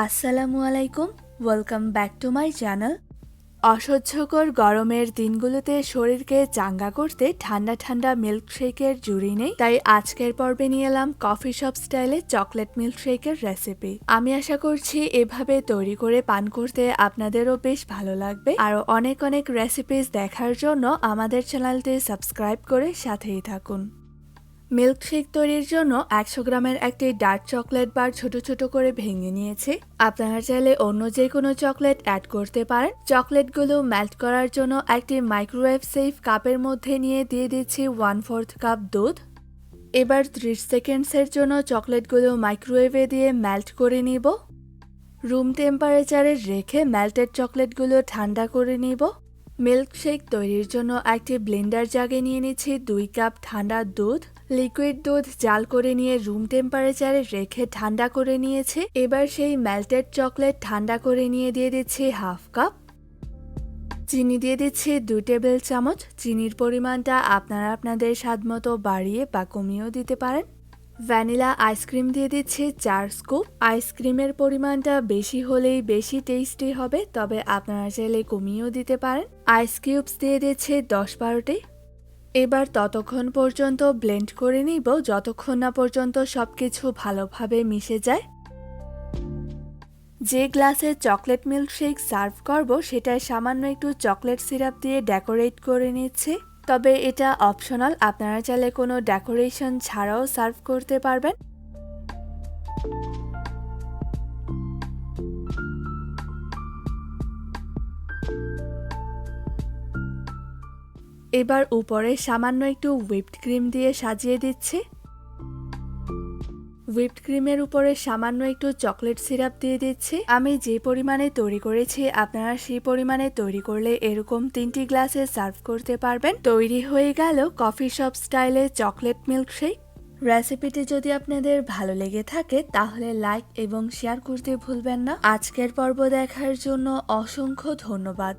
আসসালামু আলাইকুম, welcome back to my channel. অসহ্যকর গরমের দিনগুলোতে শরীরকে চাঙ্গা করতে ঠান্ডা ঠান্ডা মিল্কশেকের জুড়ি নেই, তাই আজকের পর্বে নিয়ে এলাম কফি শপ স্টাইলে চকলেট মিল্কশেকের রেসিপি। আমি আশা করছি এভাবে তৈরি করে পান করতে আপনাদেরও বেশ ভালো লাগবে। আরও অনেক অনেক রেসিপিস দেখার জন্য আমাদের চ্যানেলটি সাবস্ক্রাইব করে সাথেই থাকুন। মিল্কশেক তৈরির জন্য 100 গ্রামের একটি ডার্ক চকলেট বার ছোট ছোট করে ভেঙে নিয়েছি। আপনারা চাইলে অন্য যে কোনো চকলেট অ্যাড করতে পারেন। চকলেটগুলো মেল্ট করার জন্য একটি মাইক্রোওয়েভ সেফ কাপের মধ্যে নিয়ে দিয়ে দিচ্ছি 1/4 কাপ দুধ। এবার 30 সেকেন্ডসের জন্য চকলেটগুলো মাইক্রোওয়েভে দিয়ে মেল্ট করে নিব। রুম টেম্পারেচারে রেখে মেল্টেড চকলেটগুলো ঠান্ডা করে নিব। মিল্কশেক তৈরির জন্য একটি ব্লেন্ডার জাগে নিয়ে নিচ্ছি 2 কাপ ঠান্ডা দুধ। লিকুইড দুধ জাল করে নিয়ে রুম টেম্পারেচারে রেখে ঠান্ডা করে নিয়েছি। এবার সেই মেল্টেড চকলেট ঠান্ডা করে নিয়ে দিয়ে দিচ্ছি 1/2 কাপ। চিনি দিয়ে দিচ্ছি 2 টেবিল চামচ। চিনির পরিমাণটা আপনারা আপনাদের স্বাদমতো বাড়িয়ে বা কমিয়েও দিতে পারেন। ভ্যানিলা আইসক্রিম দিয়ে দিচ্ছি 4 স্কুপ। আইসক্রিমের পরিমাণটা বেশি হলেই বেশি টেস্টি হবে, তবে আপনারা চাইলে কমিয়েও দিতে পারেন। আইস কিউবস দিয়ে দিচ্ছি 10-12টি। এবার ততক্ষণ পর্যন্ত ব্লেন্ড করে নিব যতক্ষণ না পর্যন্ত সবকিছু ভালোভাবে মিশে যায়। যে গ্লাসে চকলেট মিল্কশেক সার্ভ করব সেটায় সামান্য একটু চকলেট সিরাপ দিয়ে ডেকোরেট করে নিচ্ছে, তবে এটা অপশনাল, আপনারা চাইলে কোনো ডেকোরেশন ছাড়াও সার্ভ করতে পারবেন। এবার উপরে সামান্য একটু হুইপড ক্রিম দিয়ে সাজিয়ে দিচ্ছি। হুইপড ক্রিমের উপরে সামান্য একটু চকলেট সিরাপ দিয়ে দিচ্ছি। আমি যে পরিমাণে তৈরি করেছি আপনারা সেই পরিমাণে তৈরি করলে এরকম 3টি গ্লাসে সার্ভ করতে পারবেন। তৈরি হয়ে গেল কফি শপ স্টাইলে চকলেট মিল্কশেক। রেসিপিটি যদি আপনাদের ভালো লেগে থাকে তাহলে লাইক এবং শেয়ার করতে ভুলবেন না। আজকের পর্ব দেখার জন্য অসংখ্য ধন্যবাদ।